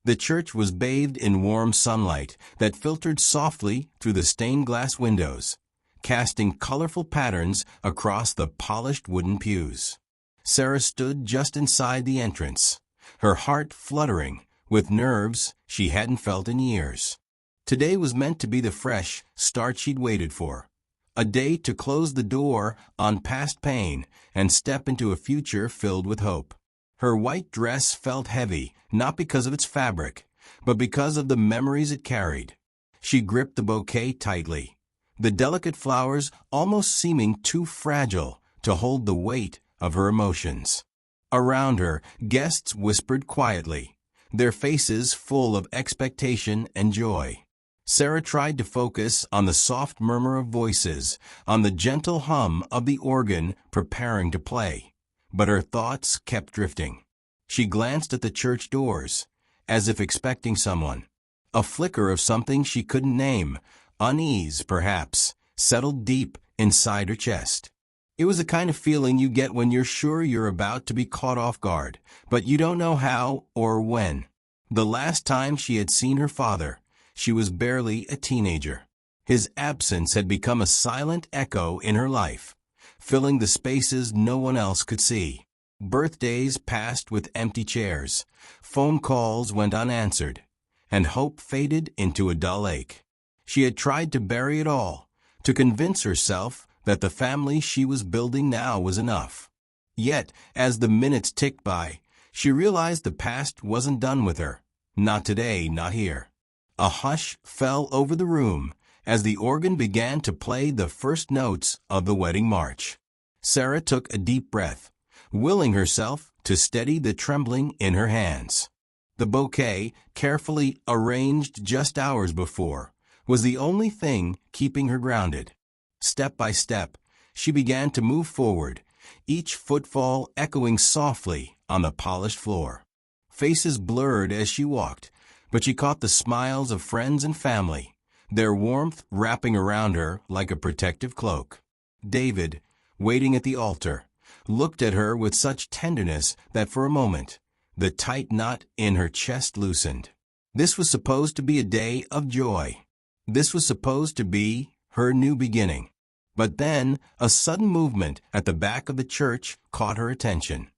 The church was bathed in warm sunlight that filtered softly through the stained glass windows, casting colorful patterns across the polished wooden pews. Sarah stood just inside the entrance, her heart fluttering with nerves she hadn't felt in years. Today was meant to be the fresh start she'd waited for, a day to close the door on past pain and step into a future filled with hope. Her white dress felt heavy, not because of its fabric, but because of the memories it carried. She gripped the bouquet tightly, the delicate flowers almost seeming too fragile to hold the weight of her emotions. Around her, guests whispered quietly, their faces full of expectation and joy. Sarah tried to focus on the soft murmur of voices, on the gentle hum of the organ preparing to play, but her thoughts kept drifting. She glanced at the church doors, as if expecting someone. A flicker of something she couldn't name, unease perhaps, settled deep inside her chest. It was the kind of feeling you get when you're sure you're about to be caught off guard, but you don't know how or when. The last time she had seen her father, she was barely a teenager. His absence had become a silent echo in her life, filling the spaces no one else could see. Birthdays passed with empty chairs, phone calls went unanswered, and hope faded into a dull ache. She had tried to bury it all, to convince herself that the family she was building now was enough. Yet, as the minutes ticked by, she realized the past wasn't done with her. Not today, not here. A hush fell over the room as the organ began to play the first notes of the wedding march. Sarah took a deep breath, willing herself to steady the trembling in her hands. The bouquet, carefully arranged just hours before, was the only thing keeping her grounded. Step by step, she began to move forward, each footfall echoing softly on the polished floor. Faces blurred as she walked, but she caught the smiles of friends and family, their warmth wrapping around her like a protective cloak. David, waiting at the altar, looked at her with such tenderness that for a moment, the tight knot in her chest loosened. This was supposed to be a day of joy. This was supposed to be her new beginning. But then, a sudden movement at the back of the church caught her attention.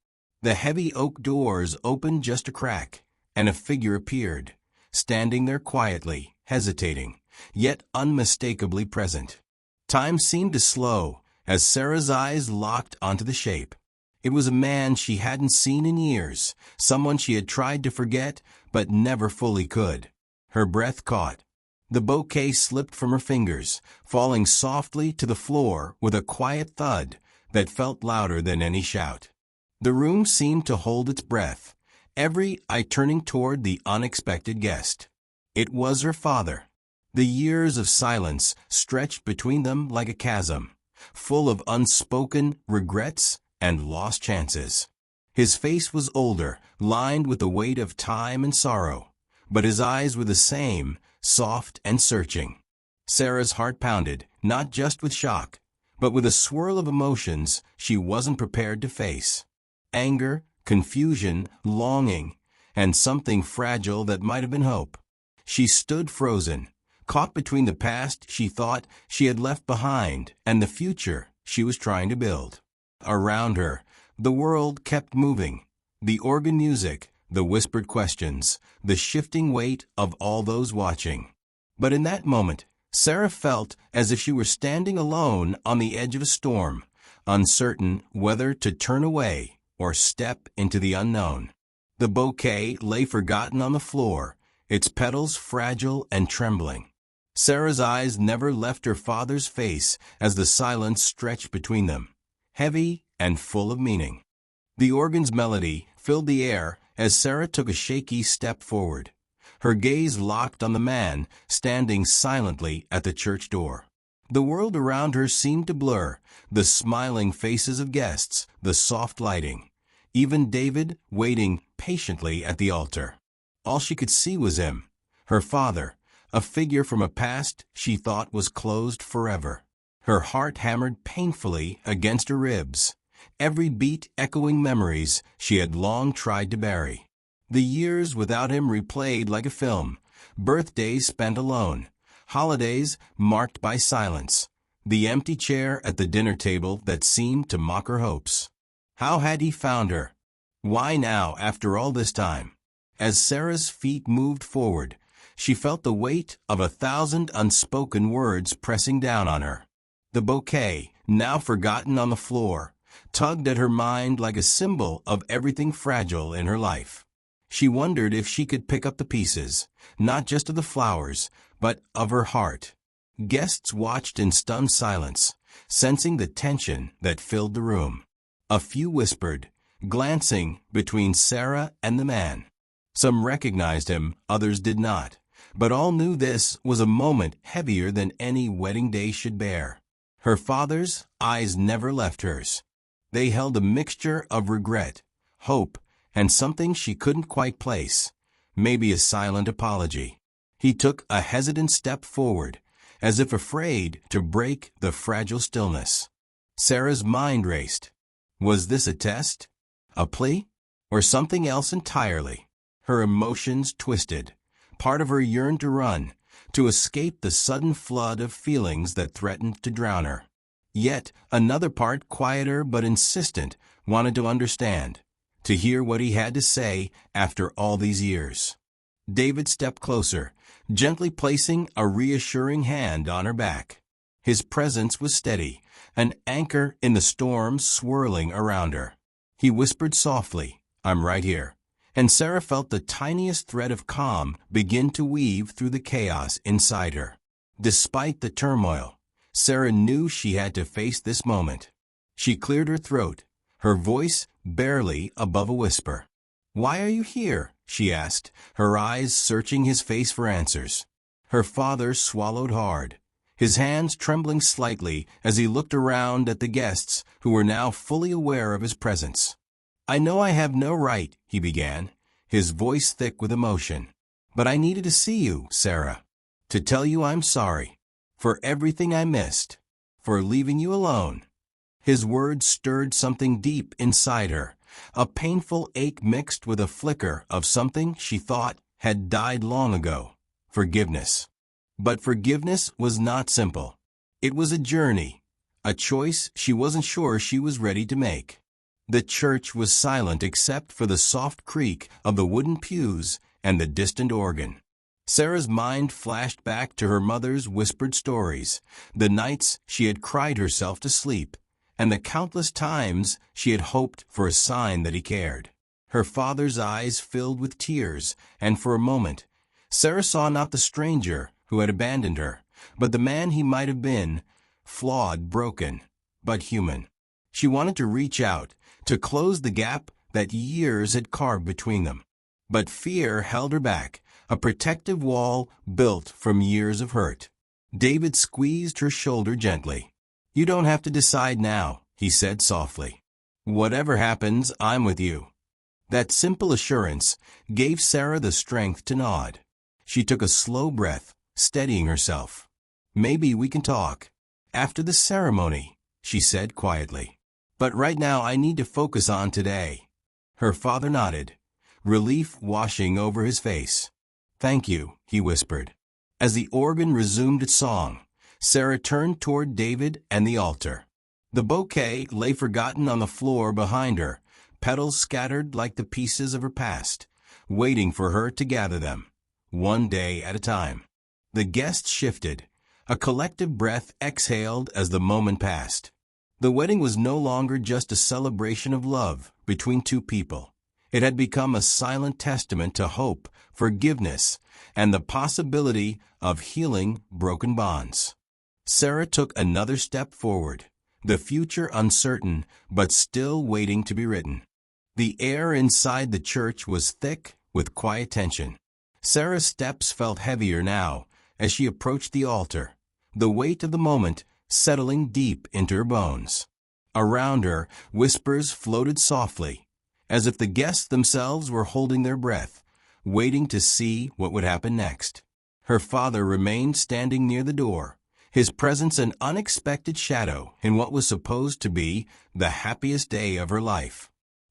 The heavy oak doors opened just a crack, and a figure appeared, standing there quietly, hesitating, yet unmistakably present. Time seemed to slow as Sarah's eyes locked onto the shape. It was a man she hadn't seen in years, someone she had tried to forget but never fully could. Her breath caught. The bouquet slipped from her fingers, falling softly to the floor with a quiet thud that felt louder than any shout. The room seemed to hold its breath, every eye turning toward the unexpected guest. It was her father. The years of silence stretched between them like a chasm, full of unspoken regrets and lost chances. His face was older, lined with the weight of time and sorrow, but his eyes were the same, soft and searching. Sarah's heart pounded, not just with shock, but with a swirl of emotions she wasn't prepared to face. Anger, confusion, longing, and something fragile that might have been hope. She stood frozen, caught between the past she thought she had left behind and the future she was trying to build. Around her, the world kept moving. The organ music, the whispered questions, the shifting weight of all those watching. But in that moment, Sarah felt as if she were standing alone on the edge of a storm, uncertain whether to turn away or step into the unknown. The bouquet lay forgotten on the floor, its petals fragile and trembling. Sarah's eyes never left her father's face as the silence stretched between them, heavy and full of meaning. The organ's melody filled the air as Sarah took a shaky step forward, her gaze locked on the man standing silently at the church door. The world around her seemed to blur, the smiling faces of guests, the soft lighting, even David waiting patiently at the altar. All she could see was him, her father, a figure from a past she thought was closed forever. Her heart hammered painfully against her ribs, every beat echoing memories she had long tried to bury. The years without him replayed like a film, birthdays spent alone, holidays marked by silence, the empty chair at the dinner table that seemed to mock her hopes. How had he found her? Why now, after all this time? As Sarah's feet moved forward, she felt the weight of 1,000 unspoken words pressing down on her. The bouquet, now forgotten on the floor, tugged at her mind like a symbol of everything fragile in her life. She wondered if she could pick up the pieces, not just of the flowers, but of her heart. Guests watched in stunned silence, sensing the tension that filled the room. A few whispered, glancing between Sarah and the man. Some recognized him, others did not, but all knew this was a moment heavier than any wedding day should bear. Her father's eyes never left hers. They held a mixture of regret, hope, and something she couldn't quite place, maybe a silent apology. He took a hesitant step forward, as if afraid to break the fragile stillness. Sarah's mind raced. Was this a test? A plea? Or something else entirely? Her emotions twisted. Part of her yearned to run, to escape the sudden flood of feelings that threatened to drown her. Yet another part, quieter but insistent, wanted to understand, to hear what he had to say after all these years. David stepped closer, gently placing a reassuring hand on her back. His presence was steady, an anchor in the storm swirling around her. He whispered softly, "I'm right here." And Sarah felt the tiniest thread of calm begin to weave through the chaos inside her. Despite the turmoil, Sarah knew she had to face this moment. She cleared her throat, her voice barely above a whisper. "Why are you here?" she asked, her eyes searching his face for answers. Her father swallowed hard, his hands trembling slightly as he looked around at the guests who were now fully aware of his presence. "I know I have no right," he began, his voice thick with emotion. "But I needed to see you, Sarah, to tell you I'm sorry, for everything I missed, for leaving you alone." His words stirred something deep inside her, a painful ache mixed with a flicker of something she thought had died long ago, forgiveness. But forgiveness was not simple. It was a journey, a choice she wasn't sure she was ready to make. The church was silent except for the soft creak of the wooden pews and the distant organ. Sarah's mind flashed back to her mother's whispered stories, the nights she had cried herself to sleep, and the countless times she had hoped for a sign that he cared. Her father's eyes filled with tears, and for a moment, Sarah saw not the stranger who had abandoned her, but the man he might have been, flawed, broken, but human. She wanted to reach out, to close the gap that years had carved between them. But fear held her back, a protective wall built from years of hurt. David squeezed her shoulder gently. "You don't have to decide now," he said softly. "Whatever happens, I'm with you." That simple assurance gave Sarah the strength to nod. She took a slow breath, steadying herself. "Maybe we can talk after the ceremony," she said quietly. "But right now I need to focus on today." Her father nodded, relief washing over his face. "Thank you," he whispered. As the organ resumed its song, Sarah turned toward David and the altar. The bouquet lay forgotten on the floor behind her, petals scattered like the pieces of her past, waiting for her to gather them, one day at a time. The guests shifted. A collective breath exhaled as the moment passed. The wedding was no longer just a celebration of love between two people. It had become a silent testament to hope, forgiveness, and the possibility of healing broken bonds. Sarah took another step forward, the future uncertain but still waiting to be written. The air inside the church was thick with quiet tension. Sarah's steps felt heavier now as she approached the altar, the weight of the moment settling deep into her bones. Around her, whispers floated softly, as if the guests themselves were holding their breath, waiting to see what would happen next. Her father remained standing near the door, his presence an unexpected shadow in what was supposed to be the happiest day of her life.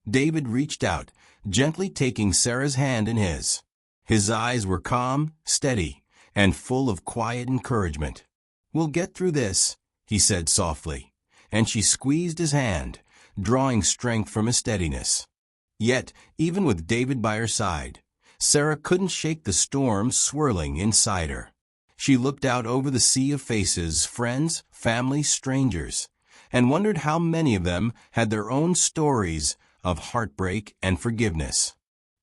David reached out, gently taking Sarah's hand in his. His eyes were calm, steady, and full of quiet encouragement. "We'll get through this," he said softly, and she squeezed his hand, drawing strength from his steadiness. Yet, even with David by her side, Sarah couldn't shake the storm swirling inside her. She looked out over the sea of faces, friends, family, strangers, and wondered how many of them had their own stories of heartbreak and forgiveness.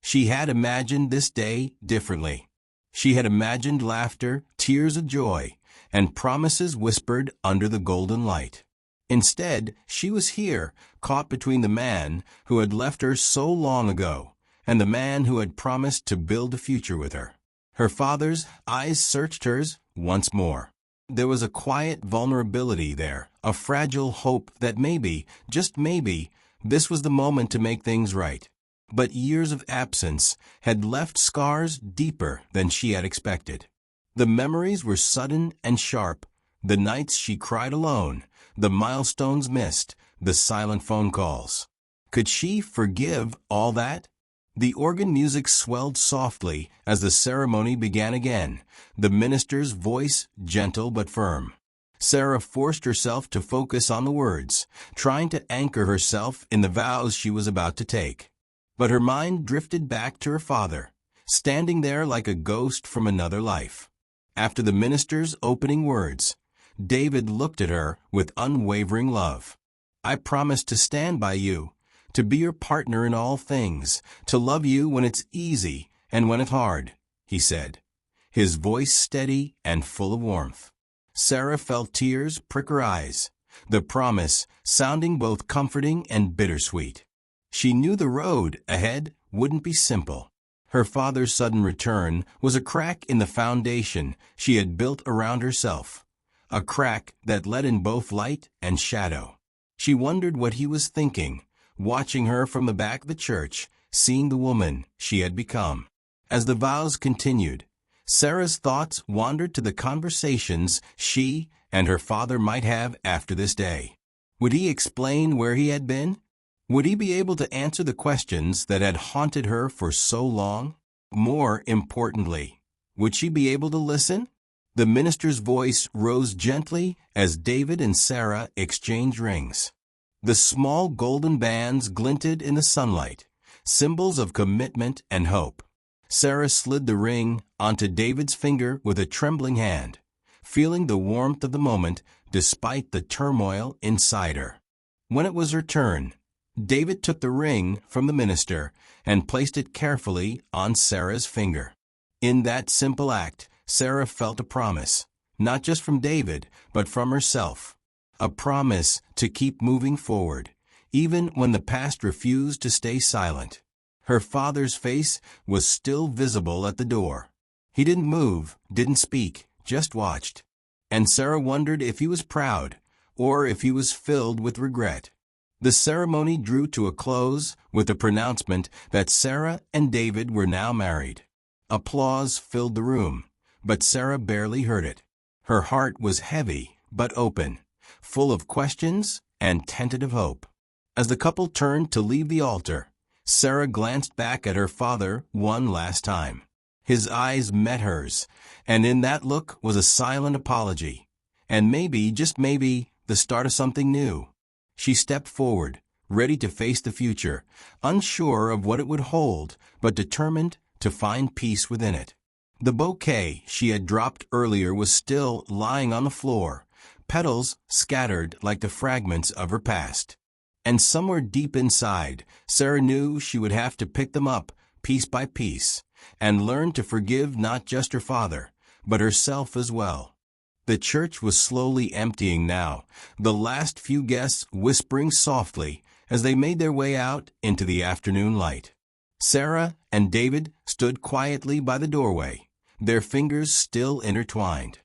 She had imagined this day differently. She had imagined laughter, tears of joy, and promises whispered under the golden light. Instead, she was here, caught between the man who had left her so long ago and the man who had promised to build a future with her. Her father's eyes searched hers once more. There was a quiet vulnerability there, a fragile hope that maybe, just maybe, this was the moment to make things right. But years of absence had left scars deeper than she had expected. The memories were sudden and sharp, the nights she cried alone, the milestones missed, the silent phone calls. Could she forgive all that? The organ music swelled softly as the ceremony began again, the minister's voice gentle but firm. Sarah forced herself to focus on the words, trying to anchor herself in the vows she was about to take. But her mind drifted back to her father, standing there like a ghost from another life. After the minister's opening words, David looked at her with unwavering love. "I promise to stand by you, to be your partner in all things, to love you when it's easy and when it's hard," he said, his voice steady and full of warmth. Sarah felt tears prick her eyes, the promise sounding both comforting and bittersweet. She knew the road ahead wouldn't be simple. Her father's sudden return was a crack in the foundation she had built around herself, a crack that let in both light and shadow. She wondered what he was thinking, watching her from the back of the church, seeing the woman she had become. As the vows continued, Sarah's thoughts wandered to the conversations she and her father might have after this day. Would he explain where he had been? Would he be able to answer the questions that had haunted her for so long? More importantly, would she be able to listen? The minister's voice rose gently as David and Sarah exchanged rings. The small golden bands glinted in the sunlight, symbols of commitment and hope. Sarah slid the ring onto David's finger with a trembling hand, feeling the warmth of the moment despite the turmoil inside her. When it was her turn, David took the ring from the minister and placed it carefully on Sarah's finger. In that simple act, Sarah felt a promise, not just from David, but from herself. A promise to keep moving forward, even when the past refused to stay silent. Her father's face was still visible at the door. He didn't move, didn't speak, just watched. And Sarah wondered if he was proud, or if he was filled with regret. The ceremony drew to a close with the pronouncement that Sarah and David were now married. Applause filled the room, but Sarah barely heard it. Her heart was heavy but open, full of questions and tentative hope. As the couple turned to leave the altar, Sarah glanced back at her father one last time. His eyes met hers, and in that look was a silent apology, and maybe, just maybe, the start of something new. She stepped forward, ready to face the future, unsure of what it would hold, but determined to find peace within it. The bouquet she had dropped earlier was still lying on the floor, petals scattered like the fragments of her past. And somewhere deep inside, Sarah knew she would have to pick them up, piece by piece, and learn to forgive not just her father, but herself as well. The church was slowly emptying now, the last few guests whispering softly as they made their way out into the afternoon light. Sarah and David stood quietly by the doorway, their fingers still intertwined.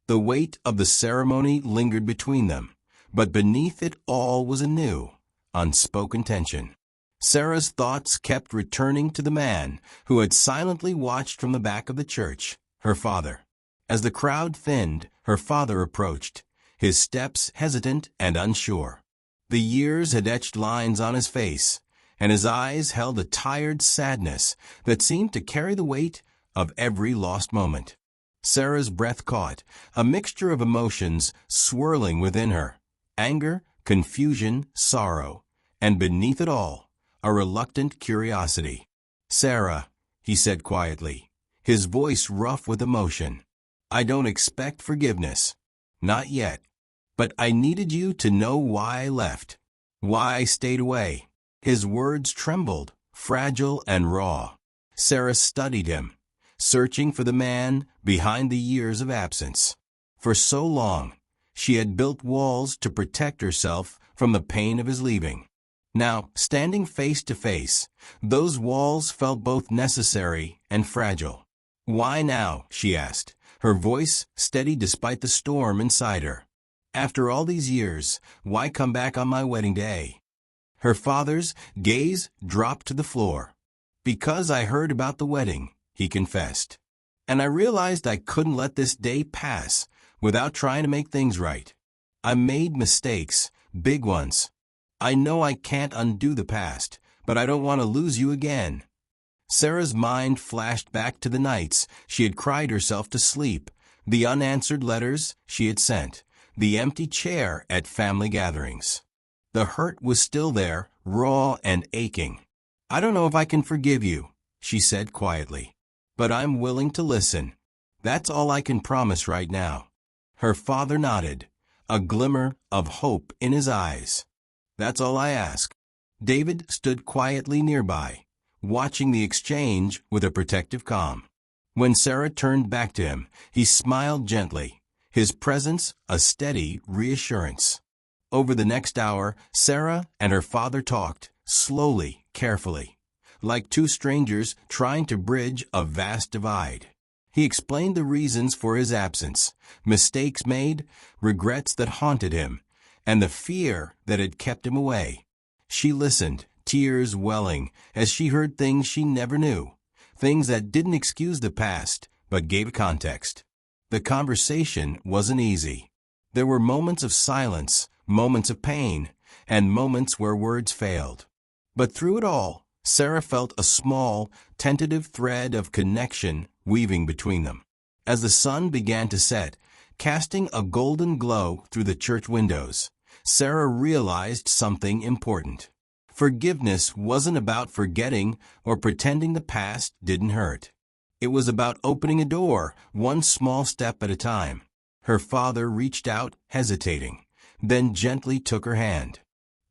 The weight of the ceremony lingered between them, but beneath it all was a new, unspoken tension. Sarah's thoughts kept returning to the man who had silently watched from the back of the church, her father. As the crowd thinned, her father approached, his steps hesitant and unsure. The years had etched lines on his face, and his eyes held a tired sadness that seemed to carry the weight of every lost moment. Sarah's breath caught, a mixture of emotions swirling within her: anger, confusion, sorrow, and beneath it all, a reluctant curiosity. "Sarah," he said quietly, his voice rough with emotion, "I don't expect forgiveness. Not yet. But I needed you to know why I left. Why I stayed away." His words trembled, fragile and raw. Sarah studied him, searching for the man behind the years of absence. For so long, she had built walls to protect herself from the pain of his leaving. Now, standing face to face, those walls felt both necessary and fragile. "Why now?" she asked, her voice steady despite the storm inside her. "After all these years, why come back on my wedding day?" Her father's gaze dropped to the floor. "Because I heard about the wedding," he confessed. "And I realized I couldn't let this day pass without trying to make things right. I made mistakes, big ones. I know I can't undo the past, but I don't want to lose you again." Sarah's mind flashed back to the nights she had cried herself to sleep, the unanswered letters she had sent, the empty chair at family gatherings. The hurt was still there, raw and aching. "I don't know if I can forgive you," she said quietly, "but I'm willing to listen. That's all I can promise right now." Her father nodded, a glimmer of hope in his eyes. "That's all I ask." David stood quietly nearby, watching the exchange with a protective calm. When Sarah turned back to him, he smiled gently, his presence a steady reassurance. Over the next hour, Sarah and her father talked, slowly, carefully, like two strangers trying to bridge a vast divide. He explained the reasons for his absence, mistakes made, regrets that haunted him, and the fear that had kept him away. She listened, tears welling, as she heard things she never knew, things that didn't excuse the past, but gave context. The conversation wasn't easy. There were moments of silence, moments of pain, and moments where words failed. But through it all, Sarah felt a small, tentative thread of connection weaving between them. As the sun began to set, casting a golden glow through the church windows, Sarah realized something important. Forgiveness wasn't about forgetting or pretending the past didn't hurt. It was about opening a door, one small step at a time. Her father reached out, hesitating, then gently took her hand.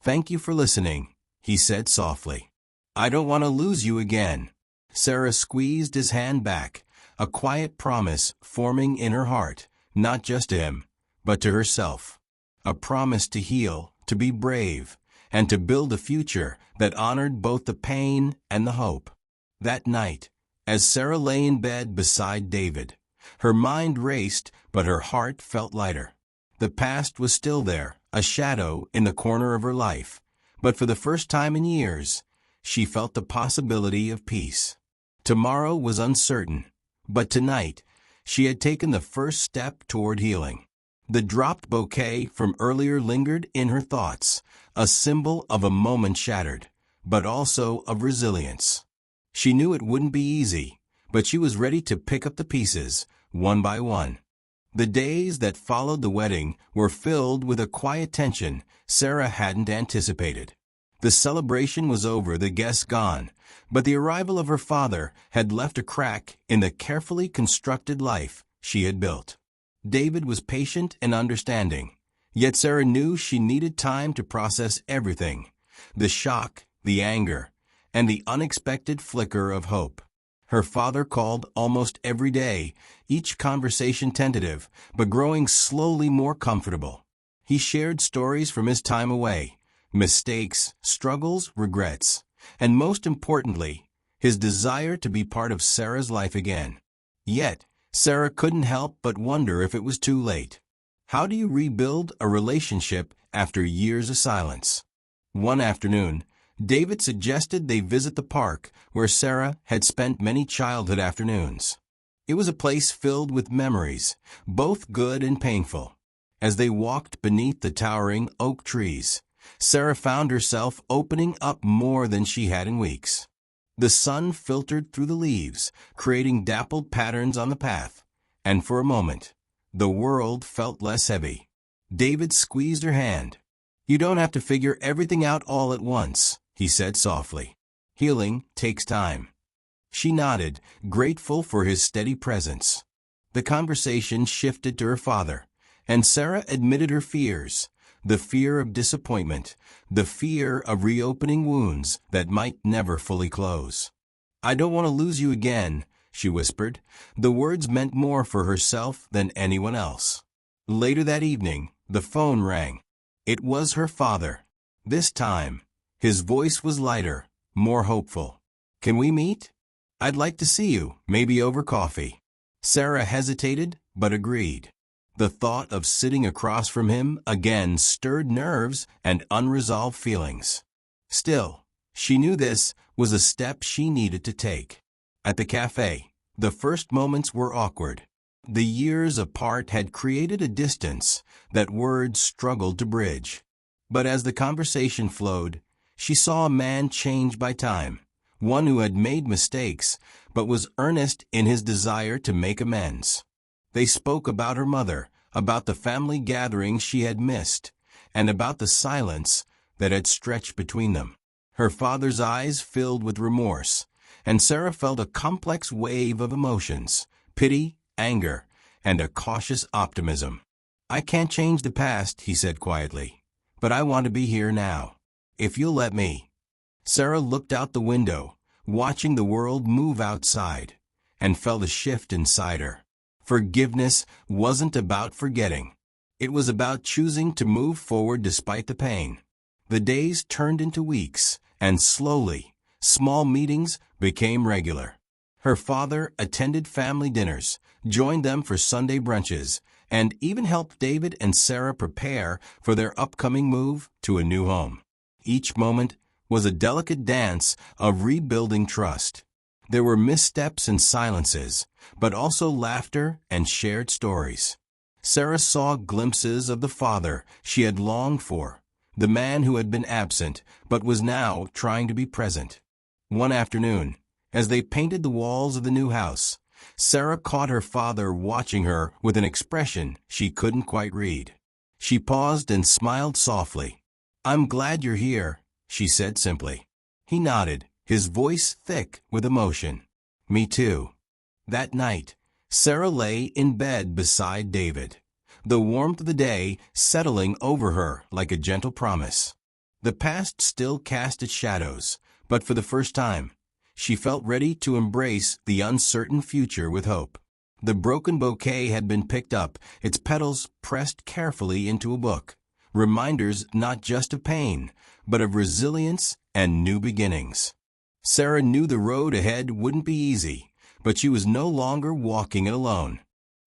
"Thank you for listening," he said softly. "I don't want to lose you again." Sarah squeezed his hand back, a quiet promise forming in her heart, not just to him, but to herself. A promise to heal, to be brave, and to build a future that honored both the pain and the hope. That night, as Sarah lay in bed beside David, her mind raced, but her heart felt lighter. The past was still there, a shadow in the corner of her life, but for the first time in years, she felt the possibility of peace. Tomorrow was uncertain, but tonight, she had taken the first step toward healing. The dropped bouquet from earlier lingered in her thoughts, a symbol of a moment shattered, but also of resilience. She knew it wouldn't be easy, but she was ready to pick up the pieces, one by one. The days that followed the wedding were filled with a quiet tension Sarah hadn't anticipated. The celebration was over, the guests gone, but the arrival of her father had left a crack in the carefully constructed life she had built. David was patient and understanding, yet Sarah knew she needed time to process everything: the shock, the anger, and the unexpected flicker of hope. Her father called almost every day, each conversation tentative, but growing slowly more comfortable. He shared stories from his time away, mistakes, struggles, regrets, and most importantly, his desire to be part of Sarah's life again. Yet, Sarah couldn't help but wonder if it was too late. How do you rebuild a relationship after years of silence? One afternoon, David suggested they visit the park where Sarah had spent many childhood afternoons. It was a place filled with memories, both good and painful. As they walked beneath the towering oak trees, Sarah found herself opening up more than she had in weeks. The sun filtered through the leaves, creating dappled patterns on the path, and for a moment, the world felt less heavy. David squeezed her hand. "You don't have to figure everything out all at once," he said softly. "Healing takes time." She nodded, grateful for his steady presence. The conversation shifted to her father, and Sarah admitted her fears, the fear of disappointment, the fear of reopening wounds that might never fully close. "I don't want to lose you again," she whispered. The words meant more for herself than anyone else. Later that evening, the phone rang. It was her father. This time, his voice was lighter, more hopeful. "Can we meet? I'd like to see you, maybe over coffee." Sarah hesitated, but agreed. The thought of sitting across from him again stirred nerves and unresolved feelings. Still, she knew this was a step she needed to take. At the cafe, the first moments were awkward. The years apart had created a distance that words struggled to bridge. But as the conversation flowed, she saw a man changed by time, one who had made mistakes but was earnest in his desire to make amends. They spoke about her mother, about the family gatherings she had missed, and about the silence that had stretched between them. Her father's eyes filled with remorse, and Sarah felt a complex wave of emotions, pity, anger, and a cautious optimism. "I can't change the past," he said quietly, "but I want to be here now, if you'll let me." Sarah looked out the window, watching the world move outside, and felt a shift inside her. Forgiveness wasn't about forgetting. It was about choosing to move forward despite the pain. The days turned into weeks, and slowly, small meetings became regular. Her father attended family dinners, joined them for Sunday brunches, and even helped David and Sarah prepare for their upcoming move to a new home. Each moment was a delicate dance of rebuilding trust. There were missteps and silences, but also laughter and shared stories. Sarah saw glimpses of the father she had longed for, the man who had been absent but was now trying to be present. One afternoon, as they painted the walls of the new house, Sarah caught her father watching her with an expression she couldn't quite read. She paused and smiled softly. "I'm glad you're here," she said simply. He nodded, his voice thick with emotion. "Me too." That night, Sarah lay in bed beside David, the warmth of the day settling over her like a gentle promise. The past still cast its shadows, but for the first time, she felt ready to embrace the uncertain future with hope. The broken bouquet had been picked up, its petals pressed carefully into a book, reminders not just of pain, but of resilience and new beginnings. Sarah knew the road ahead wouldn't be easy, but she was no longer walking it alone.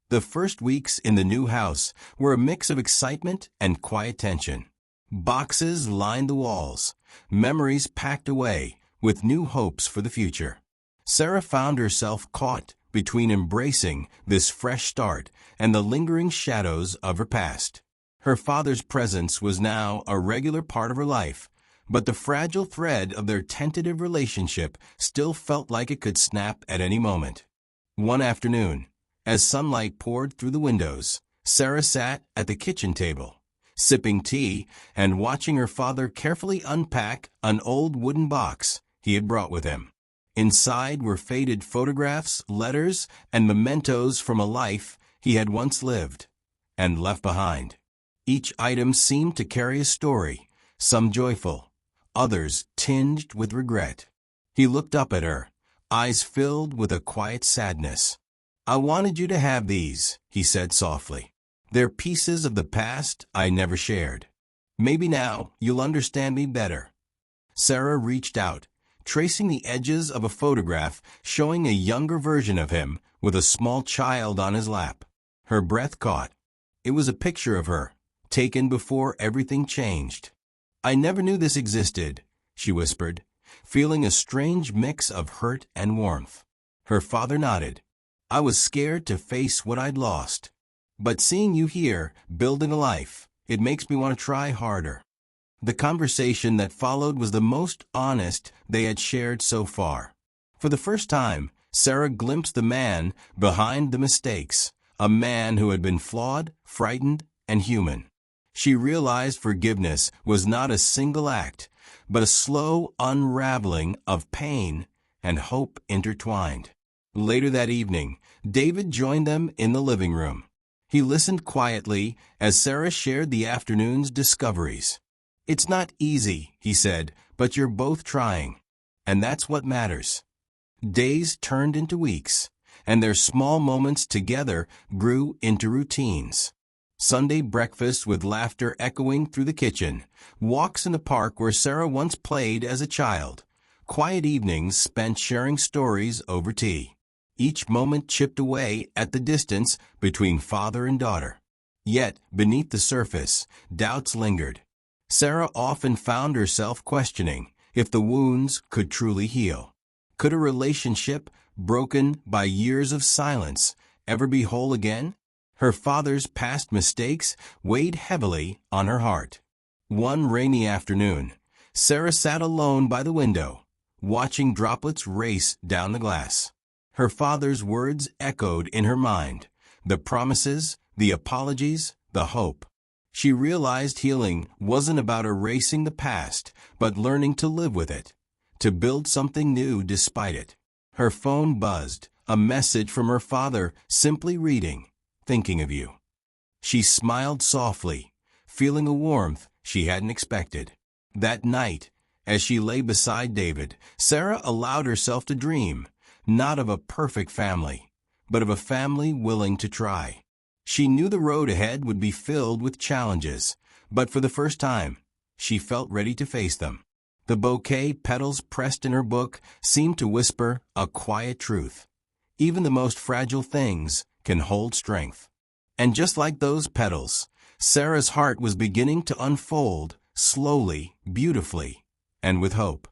The first weeks in the new house were a mix of excitement and quiet tension. Boxes lined the walls, memories packed away, with new hopes for the future. Sarah found herself caught between embracing this fresh start and the lingering shadows of her past. Her father's presence was now a regular part of her life, but the fragile thread of their tentative relationship still felt like it could snap at any moment. One afternoon, as sunlight poured through the windows, Sarah sat at the kitchen table, sipping tea and watching her father carefully unpack an old wooden box he had brought with him. Inside were faded photographs, letters, and mementos from a life he had once lived and left behind. Each item seemed to carry a story, some joyful, others tinged with regret. He looked up at her, eyes filled with a quiet sadness. "I wanted you to have these," he said softly. "They're pieces of the past I never shared. Maybe now you'll understand me better." Sarah reached out, tracing the edges of a photograph showing a younger version of him with a small child on his lap. Her breath caught. It was a picture of her, taken before everything changed. "I never knew this existed," she whispered, feeling a strange mix of hurt and warmth. Her father nodded. "I was scared to face what I'd lost. But seeing you here, building a life, it makes me want to try harder." The conversation that followed was the most honest they had shared so far. For the first time, Sarah glimpsed the man behind the mistakes, a man who had been flawed, frightened, and human. She realized forgiveness was not a single act, but a slow unraveling of pain and hope intertwined. Later that evening, David joined them in the living room. He listened quietly as Sarah shared the afternoon's discoveries. "It's not easy," he said, "but you're both trying. And that's what matters." Days turned into weeks, and their small moments together grew into routines. Sunday breakfasts with laughter echoing through the kitchen, walks in the park where Sarah once played as a child, quiet evenings spent sharing stories over tea. Each moment chipped away at the distance between father and daughter. Yet, beneath the surface, doubts lingered. Sarah often found herself questioning if the wounds could truly heal. Could a relationship, broken by years of silence, ever be whole again? Her father's past mistakes weighed heavily on her heart. One rainy afternoon, Sarah sat alone by the window, watching droplets race down the glass. Her father's words echoed in her mind, the promises, the apologies, the hope. She realized healing wasn't about erasing the past, but learning to live with it, to build something new despite it. Her phone buzzed, a message from her father simply reading, "Thinking of you." She smiled softly, feeling a warmth she hadn't expected. That night, as she lay beside David, Sarah allowed herself to dream, not of a perfect family, but of a family willing to try. She knew the road ahead would be filled with challenges, but for the first time, she felt ready to face them. The bouquet petals pressed in her book seemed to whisper a quiet truth. Even the most fragile things can hold strength. And just like those petals, Sarah's heart was beginning to unfold, slowly, beautifully, and with hope.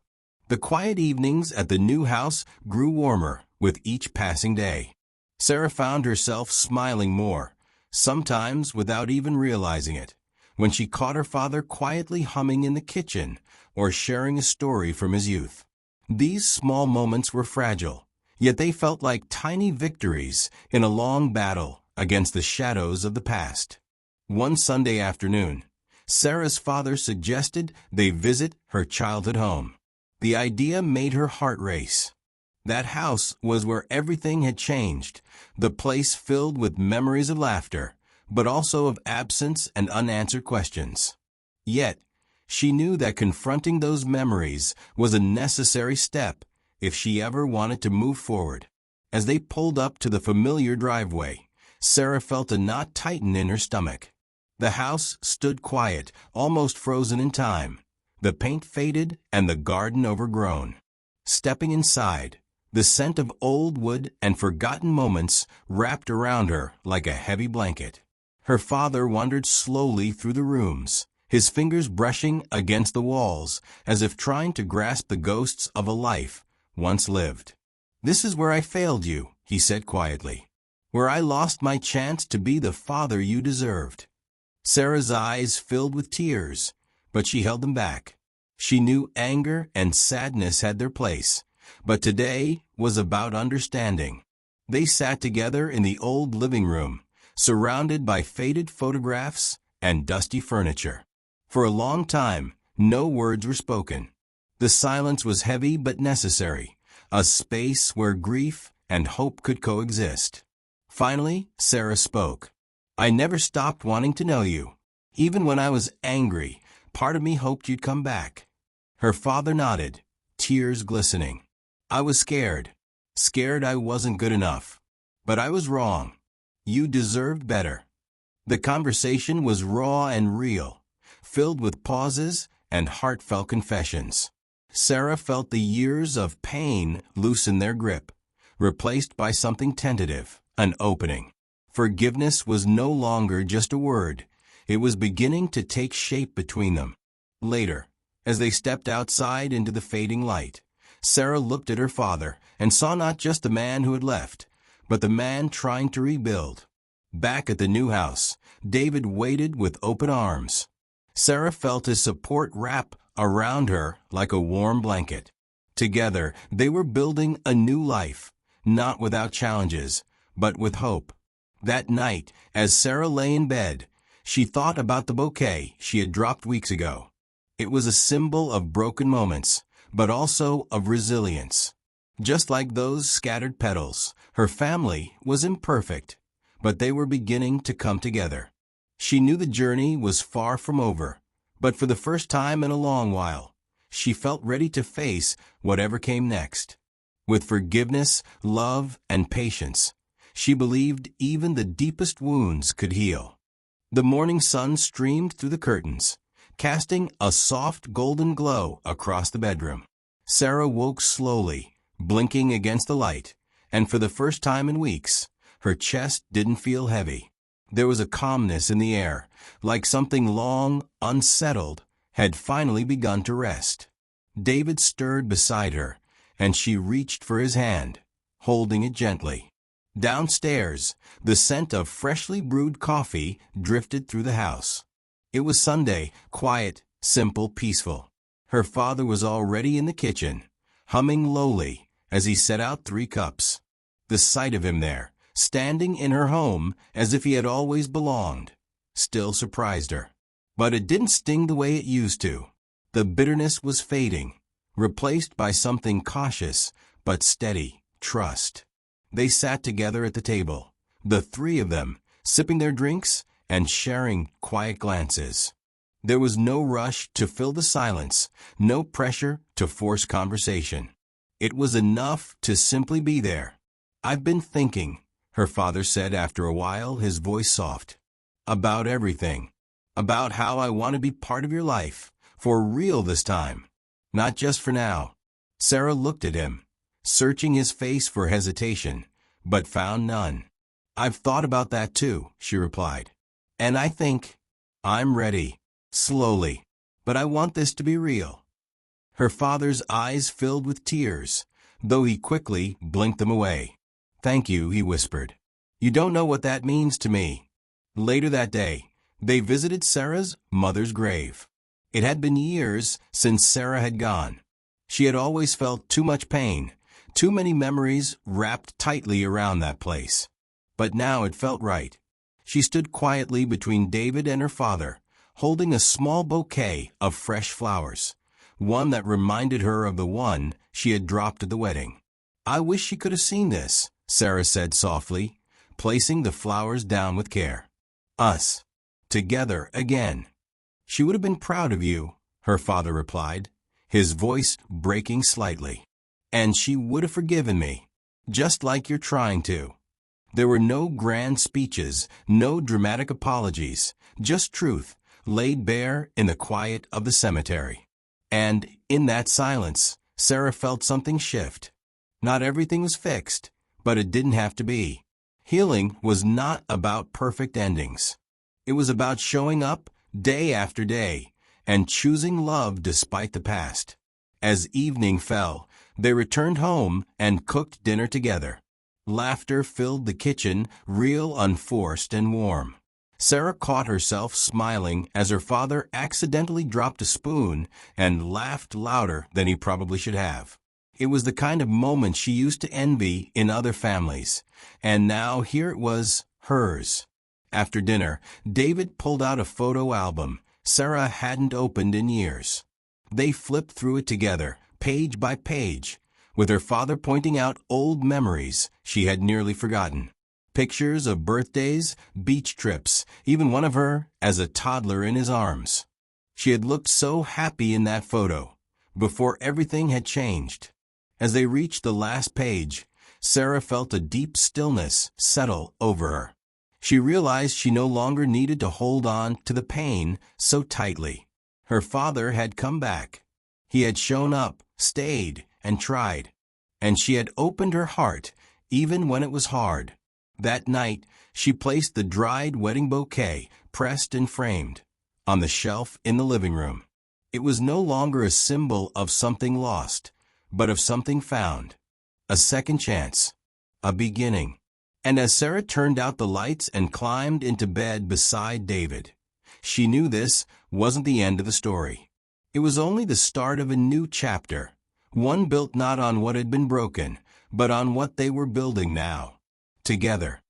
The quiet evenings at the new house grew warmer with each passing day. Sarah found herself smiling more, sometimes without even realizing it, when she caught her father quietly humming in the kitchen or sharing a story from his youth. These small moments were fragile, yet they felt like tiny victories in a long battle against the shadows of the past. One Sunday afternoon, Sarah's father suggested they visit her childhood home. The idea made her heart race. That house was where everything had changed, the place filled with memories of laughter, but also of absence and unanswered questions. Yet, she knew that confronting those memories was a necessary step if she ever wanted to move forward. As they pulled up to the familiar driveway, Sarah felt a knot tighten in her stomach. The house stood quiet, almost frozen in time. The paint faded and the garden overgrown. Stepping inside, the scent of old wood and forgotten moments wrapped around her like a heavy blanket. Her father wandered slowly through the rooms, his fingers brushing against the walls as if trying to grasp the ghosts of a life once lived. "This is where I failed you," he said quietly, "where I lost my chance to be the father you deserved." Sarah's eyes filled with tears, but she held them back. She knew anger and sadness had their place, but today was about understanding. They sat together in the old living room, surrounded by faded photographs and dusty furniture. For a long time, no words were spoken. The silence was heavy but necessary, a space where grief and hope could coexist. Finally, Sarah spoke. "I never stopped wanting to know you. Even when I was angry, part of me hoped you'd come back." Her father nodded, tears glistening. "I was scared. Scared I wasn't good enough. But I was wrong. You deserved better." The conversation was raw and real, filled with pauses and heartfelt confessions. Sarah felt the years of pain loosen their grip, replaced by something tentative, an opening. Forgiveness was no longer just a word. It was beginning to take shape between them. Later, as they stepped outside into the fading light, Sarah looked at her father and saw not just the man who had left, but the man trying to rebuild. Back at the new house, David waited with open arms. Sarah felt his support wrap around her like a warm blanket. Together, they were building a new life, not without challenges, but with hope. That night, as Sarah lay in bed, she thought about the bouquet she had dropped weeks ago. It was a symbol of broken moments, but also of resilience. Just like those scattered petals, her family was imperfect, but they were beginning to come together. She knew the journey was far from over, but for the first time in a long while, she felt ready to face whatever came next. With forgiveness, love, and patience, she believed even the deepest wounds could heal. The morning sun streamed through the curtains, casting a soft golden glow across the bedroom. Sarah woke slowly, blinking against the light, and for the first time in weeks, her chest didn't feel heavy. There was a calmness in the air, like something long unsettled had finally begun to rest. David stirred beside her, and she reached for his hand, holding it gently. Downstairs, the scent of freshly brewed coffee drifted through the house. It was Sunday, quiet, simple, peaceful. Her father was already in the kitchen, humming lowly as he set out 3 cups. The sight of him there, standing in her home as if he had always belonged, still surprised her. But it didn't sting the way it used to. The bitterness was fading, replaced by something cautious but steady, trust. They sat together at the table, the 3 of them, sipping their drinks and sharing quiet glances. There was no rush to fill the silence, no pressure to force conversation. It was enough to simply be there. "I've been thinking," her father said after a while, his voice soft, "about everything. About how I want to be part of your life, for real this time, not just for now." Sarah looked at him, searching his face for hesitation, but found none. "I've thought about that too," she replied. "And I think I'm ready, slowly, but I want this to be real." Her father's eyes filled with tears, though he quickly blinked them away. "Thank you," he whispered. "You don't know what that means to me." Later that day, they visited Sarah's mother's grave. It had been years since Sarah had gone. She had always felt too much pain, too many memories wrapped tightly around that place. But now it felt right. She stood quietly between David and her father, holding a small bouquet of fresh flowers, one that reminded her of the one she had dropped at the wedding. "I wish she could have seen this," Sarah said softly, placing the flowers down with care. "Us. Together again." "She would have been proud of you," her father replied, his voice breaking slightly. "And she would have forgiven me, just like you're trying to." There were no grand speeches, no dramatic apologies, just truth, laid bare in the quiet of the cemetery. And in that silence, Sarah felt something shift. Not everything was fixed, but it didn't have to be. Healing was not about perfect endings. It was about showing up day after day and choosing love despite the past. As evening fell, they returned home and cooked dinner together. Laughter filled the kitchen, real, unforced, and warm. Sarah caught herself smiling as her father accidentally dropped a spoon and laughed louder than he probably should have. It was the kind of moment she used to envy in other families, and now here it was, hers. After dinner, David pulled out a photo album Sarah hadn't opened in years. They flipped through it together, page by page, with her father pointing out old memories she had nearly forgotten. Pictures of birthdays, beach trips, even one of her as a toddler in his arms. She had looked so happy in that photo, before everything had changed. As they reached the last page, Sarah felt a deep stillness settle over her. She realized she no longer needed to hold on to the pain so tightly. Her father had come back. He had shown up, stayed, and tried. And she had opened her heart, even when it was hard. That night, she placed the dried wedding bouquet, pressed and framed, on the shelf in the living room. It was no longer a symbol of something lost, but of something found. A second chance. A beginning. And as Sarah turned out the lights and climbed into bed beside David, She knew this wasn't the end of the story. It was only the start of a new chapter, one built not on what had been broken, but on what they were building now, together.